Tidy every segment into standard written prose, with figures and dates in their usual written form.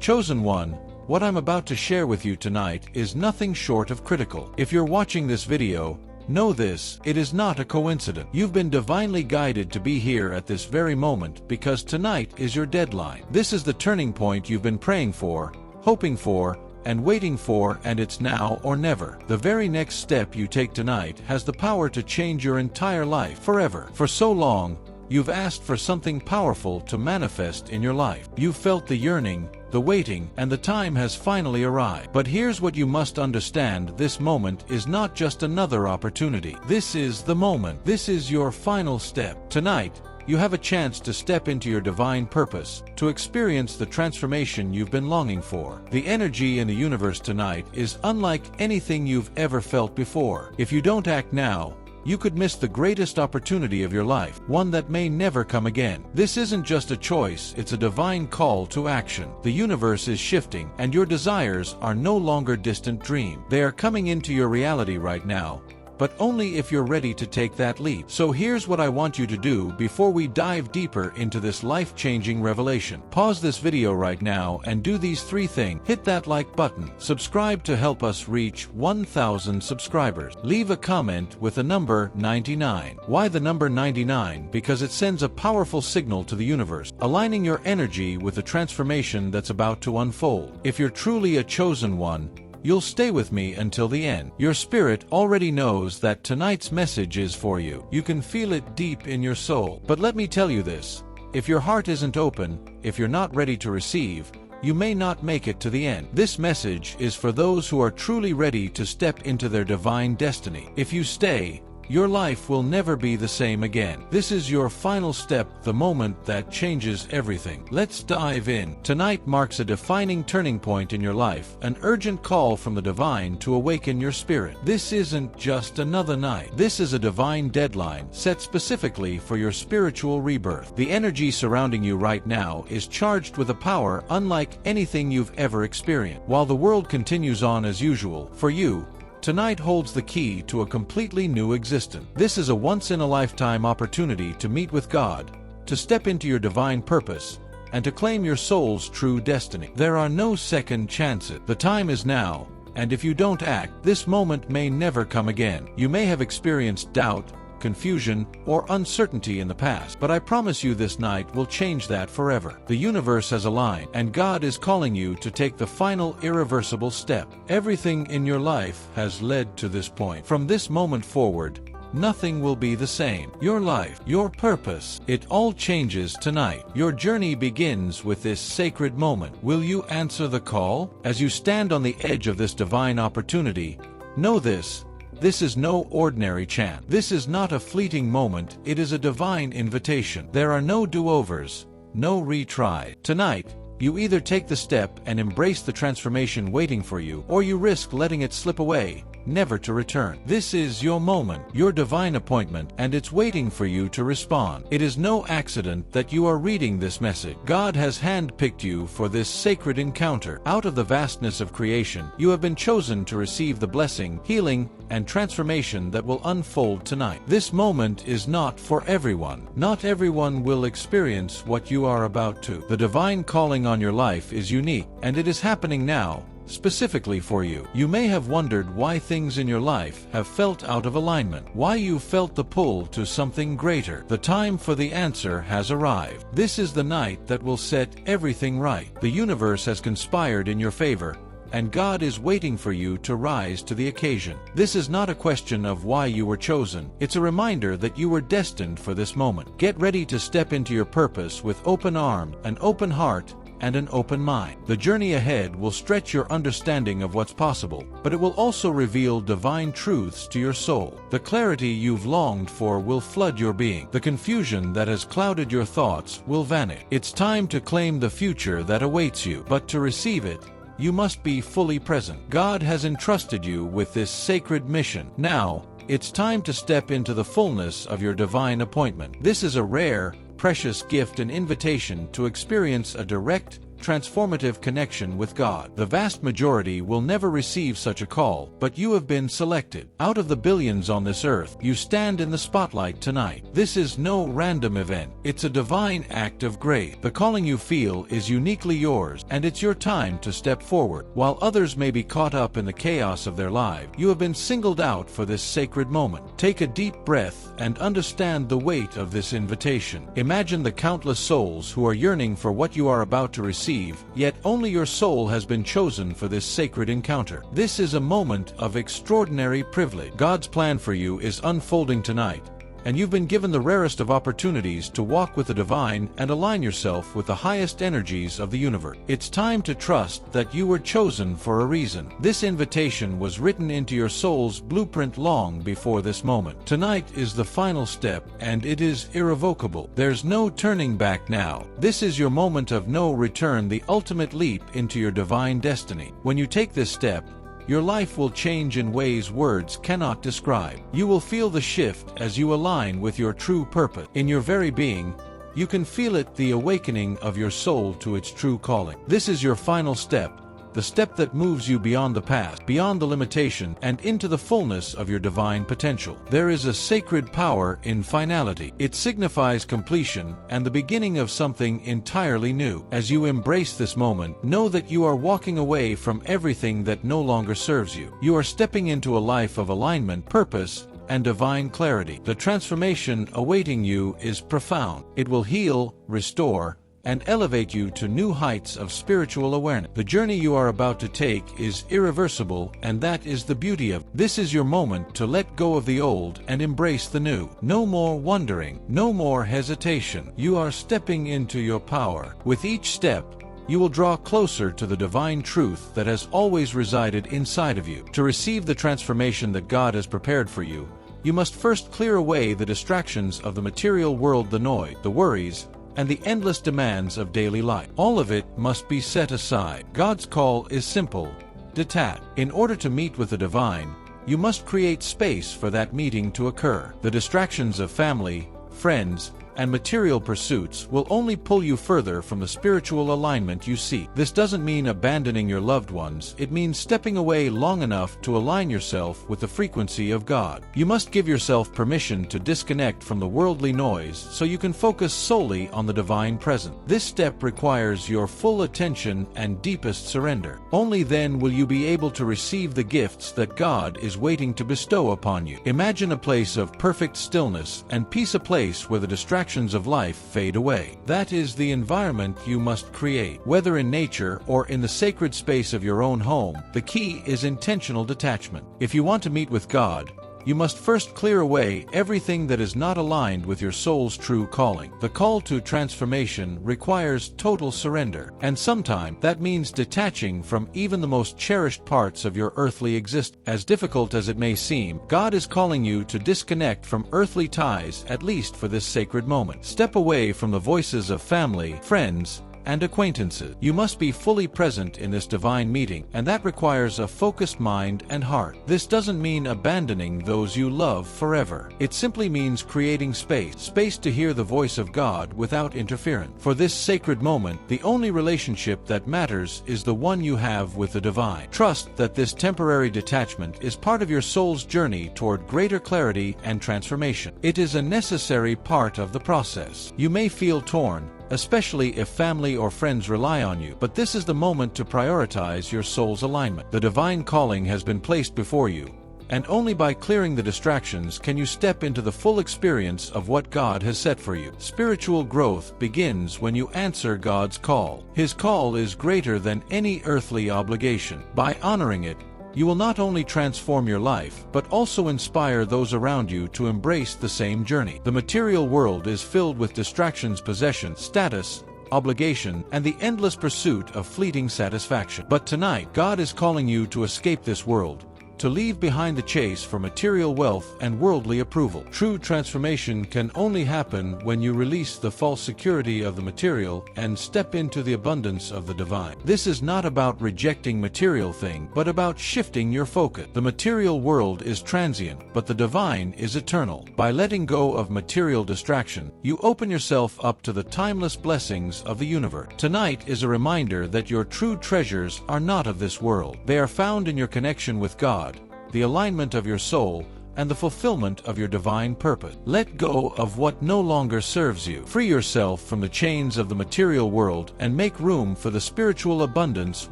Chosen one, what I'm about to share with you tonight is nothing short of critical. If you're watching this video, know this, it is not a coincidence. You've been divinely guided to be here at this very moment because tonight is your deadline. This is the turning point you've been praying for, hoping for, and waiting for, and it's now or never. The very next step you take tonight has the power to change your entire life forever. For so long, you've asked for something powerful to manifest in your life. You've felt the yearning, the waiting, and the time has finally arrived. But here's what you must understand: this moment is not just another opportunity. This is the moment. This is your final step. Tonight, you have a chance to step into your divine purpose, to experience the transformation you've been longing for. The energy in the universe tonight is unlike anything you've ever felt before. If you don't act now, you could miss the greatest opportunity of your life, one that may never come again. This isn't just a choice, it's a divine call to action. The universe is shifting, and your desires are no longer distant dreams. They are coming into your reality right now, but only if you're ready to take that leap. So here's what I want you to do before we dive deeper into this life-changing revelation. Pause this video right now and do these 3 things. Hit that like button. Subscribe to help us reach 1,000 subscribers. Leave a comment with the number 99. Why the number 99? Because it sends a powerful signal to the universe, aligning your energy with the transformation that's about to unfold. If you're truly a chosen one, you'll stay with me until the end. Your spirit already knows that tonight's message is for you. You can feel it deep in your soul. But let me tell you this, if your heart isn't open, if you're not ready to receive, you may not make it to the end. This message is for those who are truly ready to step into their divine destiny. If you stay, your life will never be the same again. This is your final step, the moment that changes everything. Let's dive in. Tonight marks a defining turning point in your life, an urgent call from the divine to awaken your spirit. This isn't just another night. This is a divine deadline set specifically for your spiritual rebirth. The energy surrounding you right now is charged with a power unlike anything you've ever experienced. While the world continues on as usual, for you, tonight holds the key to a completely new existence. This is a once-in-a-lifetime opportunity to meet with God, to step into your divine purpose, and to claim your soul's true destiny. There are no second chances. The time is now, and if you don't act, this moment may never come again. You may have experienced doubt, confusion, or uncertainty in the past, but I promise you this night will change that forever. The universe has aligned, and God is calling you to take the final irreversible step. Everything in your life has led to this point. From this moment forward, nothing will be the same. Your life, your purpose, it all changes tonight. Your journey begins with this sacred moment. Will you answer the call? As you stand on the edge of this divine opportunity, know this: this is no ordinary chance. This is not a fleeting moment, it is a divine invitation. There are no do-overs, no retry. Tonight, you either take the step and embrace the transformation waiting for you, or you risk letting it slip away, never to return. This is your moment, your divine appointment, and it's waiting for you to respond. It is no accident that you are reading this message. God has handpicked you for this sacred encounter. Out of the vastness of creation, you have been chosen to receive the blessing, healing, and transformation that will unfold tonight. This moment is not for everyone. Not everyone will experience what you are about to. The divine calling on your life is unique, and it is happening now, specifically for you. You may have wondered why things in your life have felt out of alignment, why you felt the pull to something greater. The time for the answer has arrived. This is the night that will set everything right. The universe has conspired in your favor, and God is waiting for you to rise to the occasion. This is not a question of why you were chosen. It's a reminder that you were destined for this moment. Get ready to step into your purpose with open arms, an open heart, and an open mind. The journey ahead will stretch your understanding of what's possible, but it will also reveal divine truths to your soul. The clarity you've longed for will flood your being. The confusion that has clouded your thoughts will vanish. It's time to claim the future that awaits you, but to receive it, you must be fully present. God has entrusted you with this sacred mission. Now, it's time to step into the fullness of your divine appointment. This is a rare, precious gift and invitation to experience a direct, transformative connection with God. The vast majority will never receive such a call, but you have been selected. Out of the billions on this earth, you stand in the spotlight tonight. This is no random event. It's a divine act of grace. The calling you feel is uniquely yours, and it's your time to step forward. While others may be caught up in the chaos of their lives, you have been singled out for this sacred moment. Take a deep breath and understand the weight of this invitation. Imagine the countless souls who are yearning for what you are about to receive, yet only your soul has been chosen for this sacred encounter. This is a moment of extraordinary privilege. God's plan for you is unfolding tonight, and you've been given the rarest of opportunities to walk with the divine and align yourself with the highest energies of the universe. It's time to trust that you were chosen for a reason. This invitation was written into your soul's blueprint long before this moment. Tonight is the final step, and it is irrevocable. There's no turning back now. This is your moment of no return, the ultimate leap into your divine destiny. When you take this step, your life will change in ways words cannot describe. You will feel the shift as you align with your true purpose. In your very being, you can feel it, the awakening of your soul to its true calling. This is your final step, the step that moves you beyond the past, beyond the limitation, and into the fullness of your divine potential. There is a sacred power in finality. It signifies completion and the beginning of something entirely new. As you embrace this moment, know that you are walking away from everything that no longer serves you. You are stepping into a life of alignment, purpose, and divine clarity. The transformation awaiting you is profound. It will heal, restore, and elevate you to new heights of spiritual awareness. The journey you are about to take is irreversible, and that is the beauty of it. This is your moment to let go of the old and embrace the new. No more wondering, no more hesitation. You are stepping into your power. With each step, you will draw closer to the divine truth that has always resided inside of you. To receive the transformation that God has prepared for you, you must first clear away the distractions of the material world, the noise, the worries, and the endless demands of daily life. All of it must be set aside. God's call is simple: detach. In order to meet with the divine, you must create space for that meeting to occur. The distractions of family, friends, and material pursuits will only pull you further from the spiritual alignment you seek. This doesn't mean abandoning your loved ones. It means stepping away long enough to align yourself with the frequency of God. You must give yourself permission to disconnect from the worldly noise so you can focus solely on the divine presence. This step requires your full attention and deepest surrender. Only then will you be able to receive the gifts that God is waiting to bestow upon you. Imagine a place of perfect stillness and peace, a place where the distractions of life fade away. That is the environment you must create. Whether in nature or in the sacred space of your own home, the key is intentional detachment. If you want to meet with God, you must first clear away everything that is not aligned with your soul's true calling. The call to transformation requires total surrender, and sometimes that means detaching from even the most cherished parts of your earthly existence. As difficult as it may seem, God is calling you to disconnect from earthly ties, at least for this sacred moment. Step away from the voices of family, friends, and acquaintances. You must be fully present in this divine meeting, and that requires a focused mind and heart. This doesn't mean abandoning those you love forever. It simply means creating space to hear the voice of God without interference. For this sacred moment, the only relationship that matters is the one you have with the divine. Trust that this temporary detachment is part of your soul's journey toward greater clarity and transformation. It is a necessary part of the process. You may feel torn, especially if family or friends rely on you, but this is the moment to prioritize your soul's alignment. The divine calling has been placed before you, and only by clearing the distractions can you step into the full experience of what God has set for you. Spiritual growth begins when you answer God's call. His call is greater than any earthly obligation. By honoring it, you will not only transform your life, but also inspire those around you to embrace the same journey. The material world is filled with distractions, possession, status, obligation, and the endless pursuit of fleeting satisfaction. But tonight, God is calling you to escape this world to leave behind the chase for material wealth and worldly approval. True transformation can only happen when you release the false security of the material and step into the abundance of the divine. This is not about rejecting material things, but about shifting your focus. The material world is transient, but the divine is eternal. By letting go of material distraction, you open yourself up to the timeless blessings of the universe. Tonight is a reminder that your true treasures are not of this world. They are found in your connection with God, the alignment of your soul, and the fulfillment of your divine purpose. Let go of what no longer serves you. Free yourself from the chains of the material world and make room for the spiritual abundance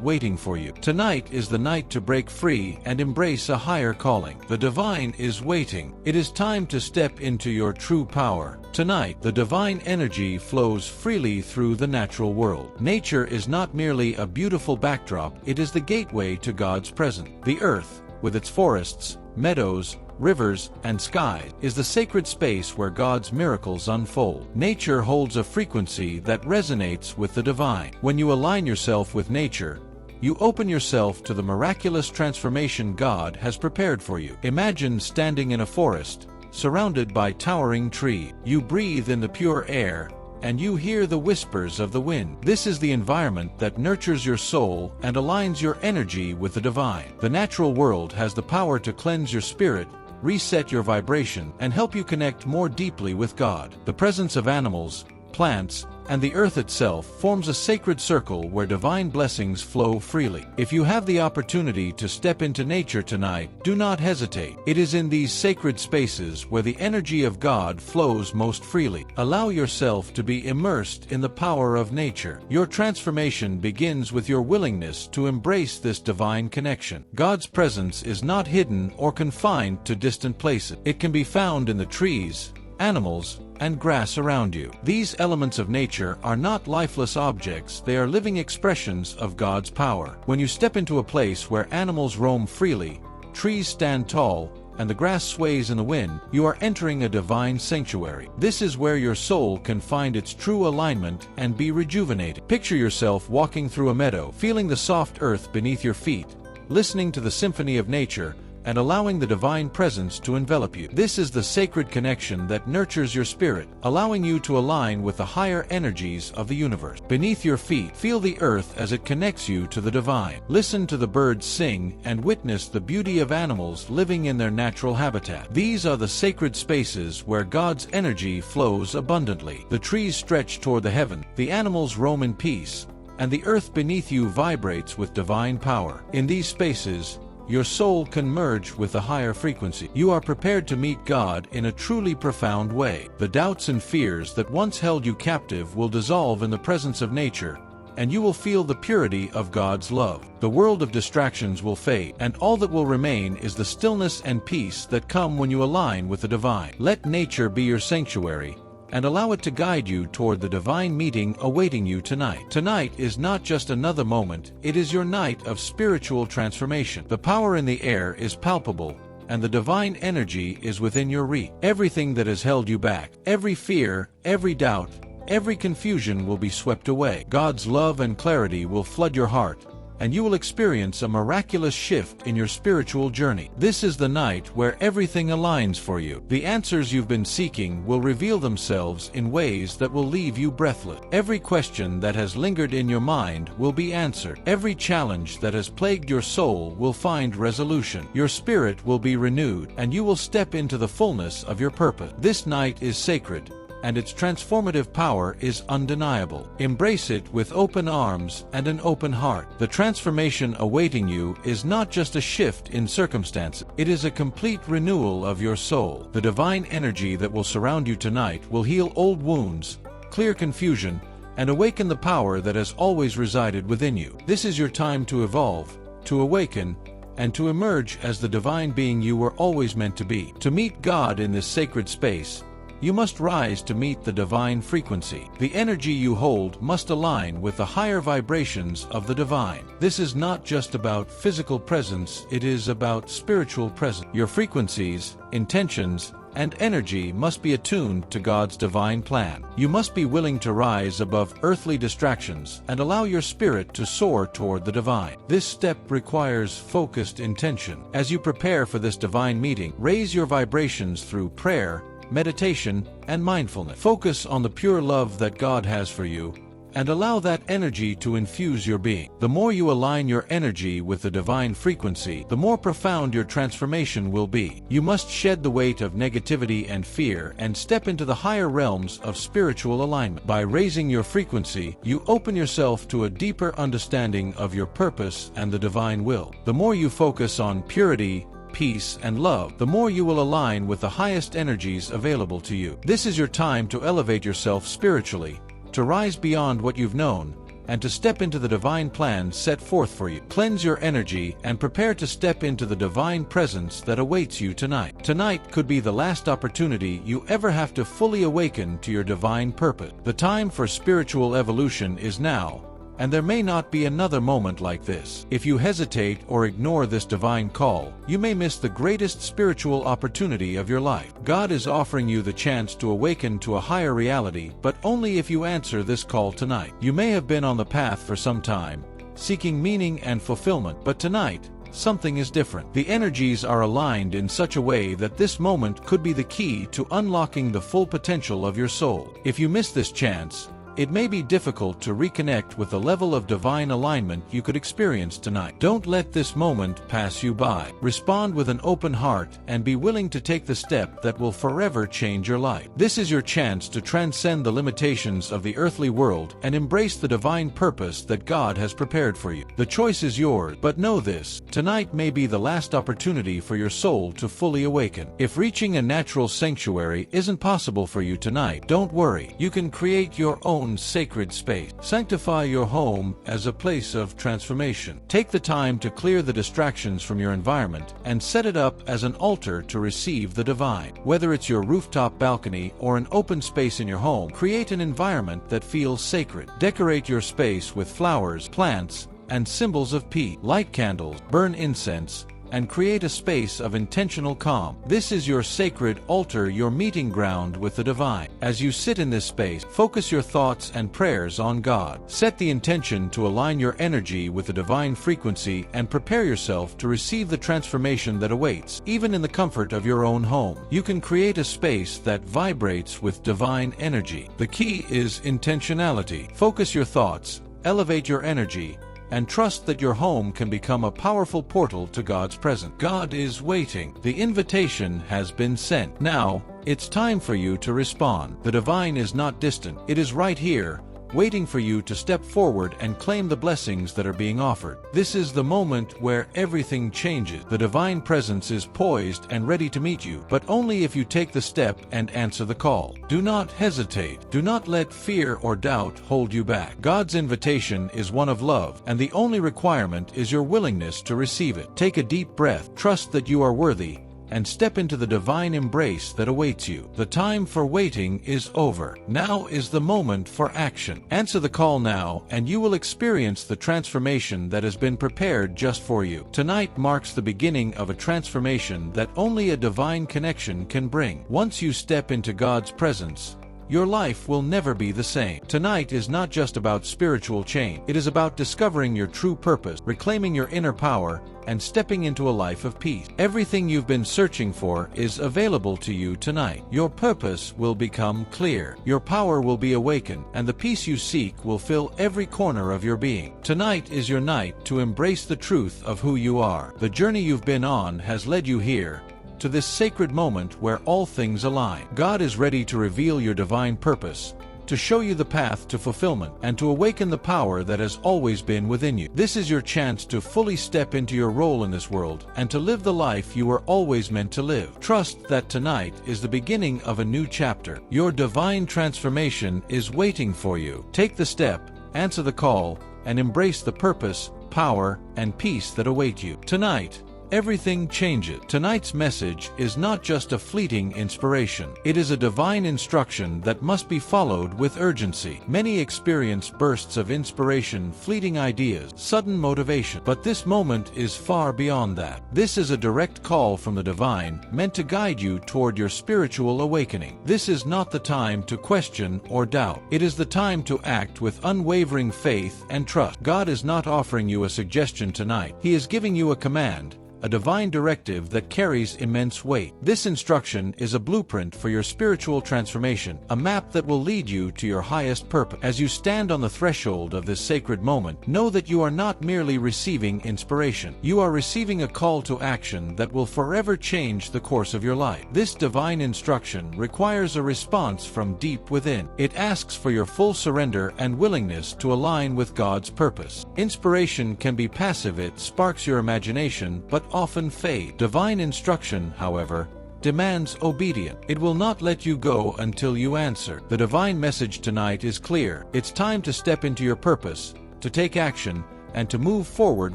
waiting for you. Tonight is the night to break free and embrace a higher calling. The divine is waiting. It is time to step into your true power. Tonight, the divine energy flows freely through the natural world. Nature is not merely a beautiful backdrop, it is the gateway to God's presence. The earth, with its forests, meadows, rivers, and skies, is the sacred space where God's miracles unfold. Nature holds a frequency that resonates with the divine. When you align yourself with nature, you open yourself to the miraculous transformation God has prepared for you. Imagine standing in a forest, surrounded by towering trees. You breathe in the pure air, and you hear the whispers of the wind. This is the environment that nurtures your soul and aligns your energy with the divine. The natural world has the power to cleanse your spirit, reset your vibration, and help you connect more deeply with God. The presence of animals, plants, and the earth itself forms a sacred circle where divine blessings flow freely. If you have the opportunity to step into nature tonight, do not hesitate. It is in these sacred spaces where the energy of God flows most freely. Allow yourself to be immersed in the power of nature. Your transformation begins with your willingness to embrace this divine connection. God's presence is not hidden or confined to distant places. It can be found in the trees, animals, and grass around you. These elements of nature are not lifeless objects, they are living expressions of God's power. When you step into a place where animals roam freely, trees stand tall, and the grass sways in the wind, you are entering a divine sanctuary. This is where your soul can find its true alignment and be rejuvenated. Picture yourself walking through a meadow, feeling the soft earth beneath your feet, listening to the symphony of nature, and allowing the divine presence to envelop you. This is the sacred connection that nurtures your spirit, allowing you to align with the higher energies of the universe. Beneath your feet, feel the earth as it connects you to the divine. Listen to the birds sing and witness the beauty of animals living in their natural habitat. These are the sacred spaces where God's energy flows abundantly. The trees stretch toward the heaven, the animals roam in peace, and the earth beneath you vibrates with divine power. In these spaces, your soul can merge with a higher frequency. You are prepared to meet God in a truly profound way. The doubts and fears that once held you captive will dissolve in the presence of nature, and you will feel the purity of God's love. The world of distractions will fade, and all that will remain is the stillness and peace that come when you align with the divine. Let nature be your sanctuary, and allow it to guide you toward the divine meeting awaiting you tonight. Tonight is not just another moment, it is your night of spiritual transformation. The power in the air is palpable, and the divine energy is within your reach. Everything that has held you back, every fear, every doubt, every confusion will be swept away. God's love and clarity will flood your heart, and you will experience a miraculous shift in your spiritual journey. This is the night where everything aligns for you. The answers you've been seeking will reveal themselves in ways that will leave you breathless. Every question that has lingered in your mind will be answered. Every challenge that has plagued your soul will find resolution. Your spirit will be renewed, and you will step into the fullness of your purpose. This night is sacred, and its transformative power is undeniable. Embrace it with open arms and an open heart. The transformation awaiting you is not just a shift in circumstances, it is a complete renewal of your soul. The divine energy that will surround you tonight will heal old wounds, clear confusion, and awaken the power that has always resided within you. This is your time to evolve, to awaken, and to emerge as the divine being you were always meant to be. To meet God in this sacred space, you must rise to meet the divine frequency. The energy you hold must align with the higher vibrations of the divine. This is not just about physical presence, it is about spiritual presence. Your frequencies, intentions, and energy must be attuned to God's divine plan. You must be willing to rise above earthly distractions and allow your spirit to soar toward the divine. This step requires focused intention. As you prepare for this divine meeting, raise your vibrations through prayer, meditation, and mindfulness. Focus on the pure love that God has for you, and allow that energy to infuse your being. The more you align your energy with the divine frequency, the more profound your transformation will be. You must shed the weight of negativity and fear and step into the higher realms of spiritual alignment. By raising your frequency, you open yourself to a deeper understanding of your purpose and the divine will. The more you focus on purity, peace, and love, the more you will align with the highest energies available to you. This is your time to elevate yourself spiritually, to rise beyond what you've known, and to step into the divine plan set forth for you. Cleanse your energy and prepare to step into the divine presence that awaits you tonight. Tonight could be the last opportunity you ever have to fully awaken to your divine purpose. The time for spiritual evolution is now, and there may not be another moment like this. If you hesitate or ignore this divine call, you may miss the greatest spiritual opportunity of your life. God is offering you the chance to awaken to a higher reality, but only if you answer this call tonight. You may have been on the path for some time, seeking meaning and fulfillment, but tonight, something is different. The energies are aligned in such a way that this moment could be the key to unlocking the full potential of your soul. If you miss this chance, it may be difficult to reconnect with the level of divine alignment you could experience tonight. Don't let this moment pass you by. Respond with an open heart and be willing to take the step that will forever change your life. This is your chance to transcend the limitations of the earthly world and embrace the divine purpose that God has prepared for you. The choice is yours, but know this: tonight may be the last opportunity for your soul to fully awaken. If reaching a natural sanctuary isn't possible for you tonight, don't worry. You can create your own sacred space. Sanctify your home as a place of transformation. Take the time to clear the distractions from your environment and set it up as an altar to receive the divine. Whether it's your rooftop balcony or an open space in your home, create an environment that feels sacred. Decorate your space with flowers, plants, and symbols of peace. Light candles, burn incense, and create a space of intentional calm. This is your sacred altar, your meeting ground with the divine. As you sit in this space, focus your thoughts and prayers on God. Set the intention to align your energy with the divine frequency and prepare yourself to receive the transformation that awaits. Even in the comfort of your own home, you can create a space that vibrates with divine energy. The key is intentionality. Focus your thoughts, elevate your energy, and trust that your home can become a powerful portal to God's presence. God is waiting. The invitation has been sent. Now, it's time for you to respond. The divine is not distant. It is right here, waiting for you to step forward and claim the blessings that are being offered. This is the moment where everything changes. The divine presence is poised and ready to meet you, but only if you take the step and answer the call. Do not hesitate. Do not let fear or doubt hold you back. God's invitation is one of love, and the only requirement is your willingness to receive it. Take a deep breath, trust that you are worthy, and step into the divine embrace that awaits you. The time for waiting is over. Now is the moment for action. Answer the call now, and you will experience the transformation that has been prepared just for you. Tonight marks the beginning of a transformation that only a divine connection can bring. Once you step into God's presence, your life will never be the same. Tonight is not just about spiritual change. It is about discovering your true purpose, reclaiming your inner power, and stepping into a life of peace. Everything you've been searching for is available to you tonight. Your purpose will become clear. Your power will be awakened, and the peace you seek will fill every corner of your being. Tonight is your night to embrace the truth of who you are. The journey you've been on has led you here, to this sacred moment where all things align. God is ready to reveal your divine purpose, to show you the path to fulfillment, and to awaken the power that has always been within you. This is your chance to fully step into your role in this world and to live the life you were always meant to live. Trust that tonight is the beginning of a new chapter. Your divine transformation is waiting for you. Take the step, answer the call, and embrace the purpose, power, and peace that await you. Tonight, everything changes. Tonight's message is not just a fleeting inspiration. It is a divine instruction that must be followed with urgency. Many experience bursts of inspiration, fleeting ideas, sudden motivation. But this moment is far beyond that. This is a direct call from the divine, meant to guide you toward your spiritual awakening. This is not the time to question or doubt. It is the time to act with unwavering faith and trust. God is not offering you a suggestion tonight. He is giving you a command, a divine directive that carries immense weight. This instruction is a blueprint for your spiritual transformation, a map that will lead you to your highest purpose. As you stand on the threshold of this sacred moment, know that you are not merely receiving inspiration. You are receiving a call to action that will forever change the course of your life. This divine instruction requires a response from deep within. It asks for your full surrender and willingness to align with God's purpose. Inspiration can be passive. It sparks your imagination, but often fade. Divine instruction, however, demands obedience. It will not let you go until you answer. The divine message tonight is clear. It's time to step into your purpose, to take action, and to move forward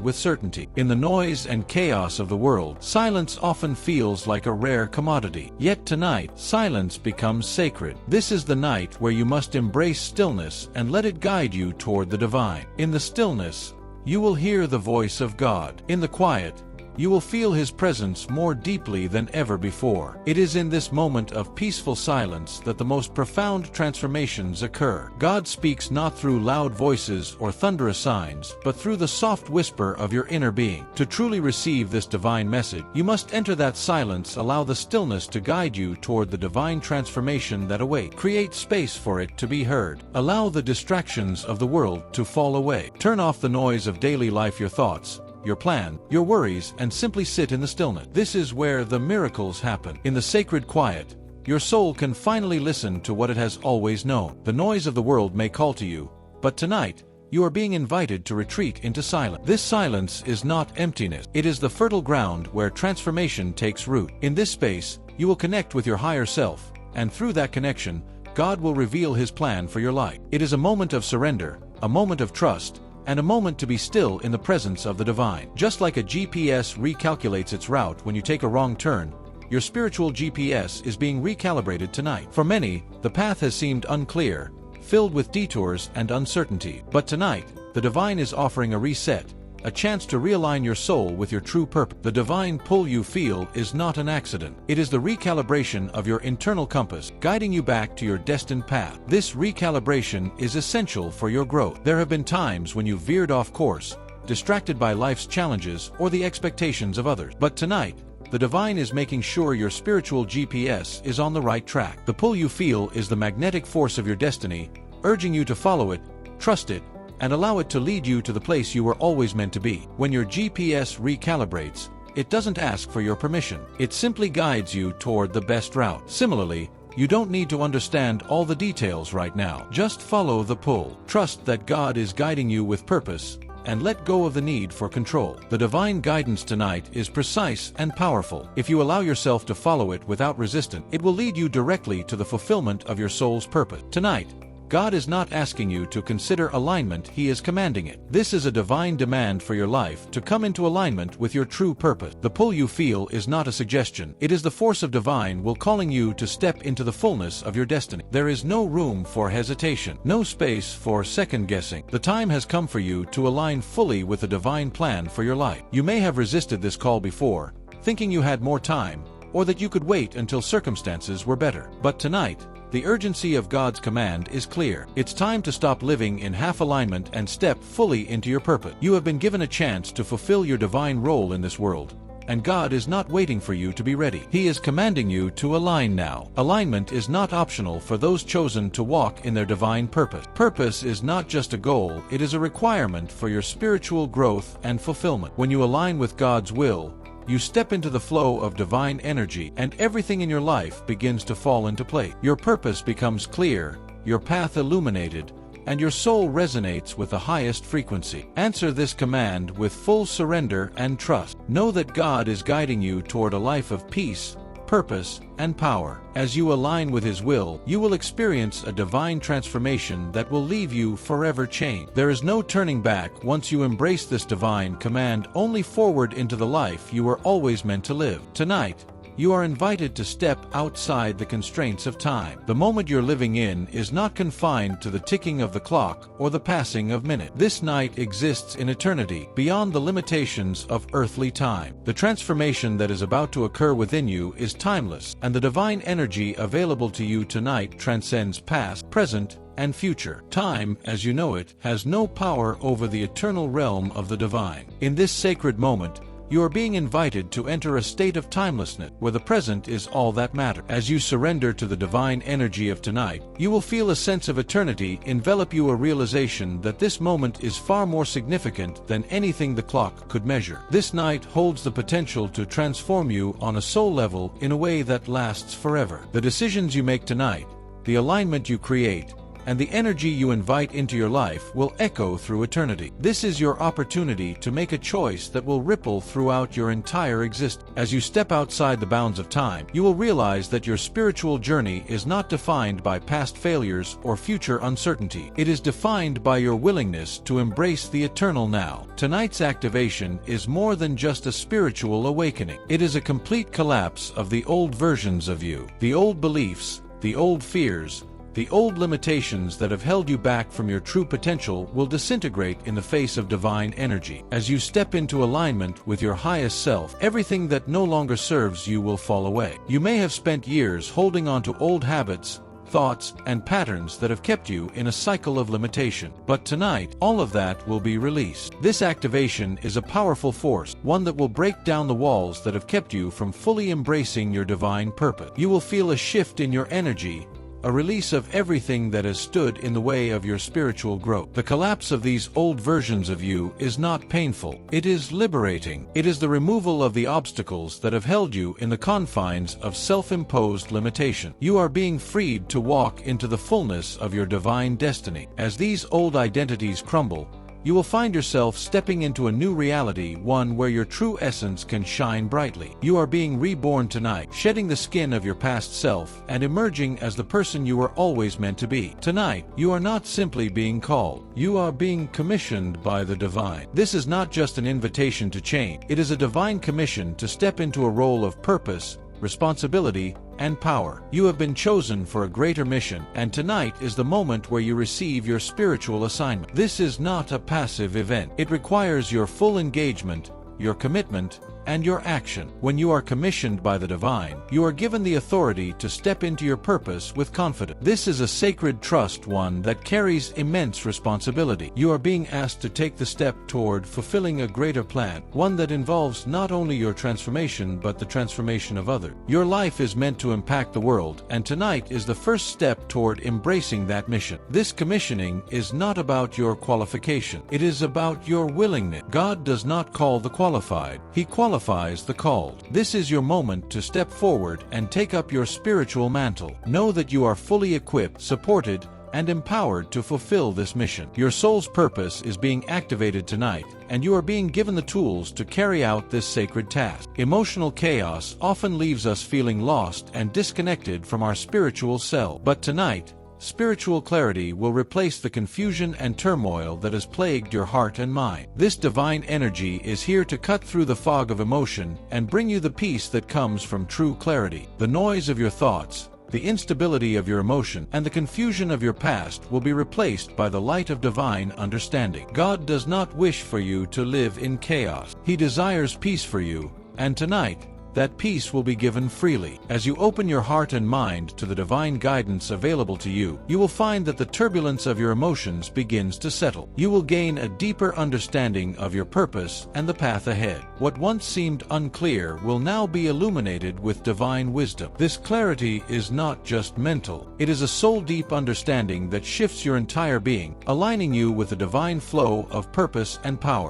with certainty. In the noise and chaos of the world, silence often feels like a rare commodity. Yet tonight, silence becomes sacred. This is the night where you must embrace stillness and let it guide you toward the divine. In the stillness, you will hear the voice of God. In the quiet, you will feel His presence more deeply than ever before. It is in this moment of peaceful silence that the most profound transformations occur. God speaks not through loud voices or thunderous signs, but through the soft whisper of your inner being. To truly receive this divine message, you must enter that silence, allow the stillness to guide you toward the divine transformation that awaits. Create space for it to be heard. Allow the distractions of the world to fall away. Turn off the noise of daily life, your thoughts, your plan, your worries, and simply sit in the stillness. This is where the miracles happen. In the sacred quiet, your soul can finally listen to what it has always known. The noise of the world may call to you, but tonight, you are being invited to retreat into silence. This silence is not emptiness. It is the fertile ground where transformation takes root. In this space, you will connect with your higher self, and through that connection, God will reveal His plan for your life. It is a moment of surrender, a moment of trust, and a moment to be still in the presence of the divine. Just like a GPS recalculates its route when you take a wrong turn, your spiritual GPS is being recalibrated tonight. For many, the path has seemed unclear, filled with detours and uncertainty. But tonight, the divine is offering a reset, a chance to realign your soul with your true purpose. The divine pull you feel is not an accident. It is the recalibration of your internal compass, guiding you back to your destined path. This recalibration is essential for your growth. There have been times when you veered off course, distracted by life's challenges or the expectations of others. But tonight, the divine is making sure your spiritual GPS is on the right track. The pull you feel is the magnetic force of your destiny, urging you to follow it, trust it, and allow it to lead you to the place you were always meant to be. When your GPS recalibrates, it doesn't ask for your permission. It simply guides you toward the best route. Similarly, you don't need to understand all the details right now. Just follow the pull. Trust that God is guiding you with purpose, and let go of the need for control. The divine guidance tonight is precise and powerful. If you allow yourself to follow it without resistance, it will lead you directly to the fulfillment of your soul's purpose. Tonight, God is not asking you to consider alignment, He is commanding it. This is a divine demand for your life to come into alignment with your true purpose. The pull you feel is not a suggestion. It is the force of divine will calling you to step into the fullness of your destiny. There is no room for hesitation, no space for second guessing. The time has come for you to align fully with the divine plan for your life. You may have resisted this call before, thinking you had more time, or that you could wait until circumstances were better. But tonight, the urgency of God's command is clear. It's time to stop living in half alignment and step fully into your purpose. You have been given a chance to fulfill your divine role in this world, and God is not waiting for you to be ready. He is commanding you to align now. Alignment is not optional for those chosen to walk in their divine purpose. Purpose is not just a goal, it is a requirement for your spiritual growth and fulfillment. When you align with God's will, you step into the flow of divine energy, and everything in your life begins to fall into place. Your purpose becomes clear, your path illuminated, and your soul resonates with the highest frequency. Answer this command with full surrender and trust. Know that God is guiding you toward a life of peace, purpose, and power. As you align with His will, you will experience a divine transformation that will leave you forever changed. There is no turning back once you embrace this divine command, only forward into the life you were always meant to live. Tonight, you are invited to step outside the constraints of time. The moment you're living in is not confined to the ticking of the clock or the passing of minutes. This night exists in eternity, beyond the limitations of earthly time. The transformation that is about to occur within you is timeless, and the divine energy available to you tonight transcends past, present, and future. Time, as you know it, has no power over the eternal realm of the divine. In this sacred moment, you are being invited to enter a state of timelessness, where the present is all that matters. As you surrender to the divine energy of tonight, you will feel a sense of eternity envelop you, a realization that this moment is far more significant than anything the clock could measure. This night holds the potential to transform you on a soul level in a way that lasts forever. The decisions you make tonight, the alignment you create, and the energy you invite into your life will echo through eternity. This is your opportunity to make a choice that will ripple throughout your entire existence. As you step outside the bounds of time, you will realize that your spiritual journey is not defined by past failures or future uncertainty. It is defined by your willingness to embrace the eternal now. Tonight's activation is more than just a spiritual awakening. It is a complete collapse of the old versions of you, the old beliefs, the old fears, the old limitations that have held you back from your true potential will disintegrate in the face of divine energy. As you step into alignment with your highest self, everything that no longer serves you will fall away. You may have spent years holding on to old habits, thoughts, and patterns that have kept you in a cycle of limitation. But tonight, all of that will be released. This activation is a powerful force, one that will break down the walls that have kept you from fully embracing your divine purpose. You will feel a shift in your energy, a release of everything that has stood in the way of your spiritual growth. The collapse of these old versions of you is not painful. It is liberating. It is the removal of the obstacles that have held you in the confines of self-imposed limitation. You are being freed to walk into the fullness of your divine destiny. As these old identities crumble, you will find yourself stepping into a new reality, one where your true essence can shine brightly. You are being reborn tonight, shedding the skin of your past self and emerging as the person you were always meant to be. Tonight, you are not simply being called. You are being commissioned by the divine. This is not just an invitation to change. It is a divine commission to step into a role of purpose, responsibility, and power. You have been chosen for a greater mission, and tonight is the moment where you receive your spiritual assignment. This is not a passive event. It requires your full engagement, your commitment, and your action. When you are commissioned by the divine, you are given the authority to step into your purpose with confidence. This is a sacred trust, one that carries immense responsibility. You are being asked to take the step toward fulfilling a greater plan, one that involves not only your transformation but the transformation of others. Your life is meant to impact the world, and tonight is the first step toward embracing that mission. This commissioning is not about your qualification. It is about your willingness. God does not call the qualified. He qualifies the called. This is your moment to step forward and take up your spiritual mantle. Know that you are fully equipped, supported, and empowered to fulfill this mission. Your soul's purpose is being activated tonight, and you are being given the tools to carry out this sacred task. Emotional chaos often leaves us feeling lost and disconnected from our spiritual self. But tonight, spiritual clarity will replace the confusion and turmoil that has plagued your heart and mind. This divine energy is here to cut through the fog of emotion and bring you the peace that comes from true clarity. The noise of your thoughts, the instability of your emotion, and the confusion of your past will be replaced by the light of divine understanding. God does not wish for you to live in chaos. He desires peace for you, and tonight, that peace will be given freely. As you open your heart and mind to the divine guidance available to you, you will find that the turbulence of your emotions begins to settle. You will gain a deeper understanding of your purpose and the path ahead. What once seemed unclear will now be illuminated with divine wisdom. This clarity is not just mental. It is a soul-deep understanding that shifts your entire being, aligning you with the divine flow of purpose and power.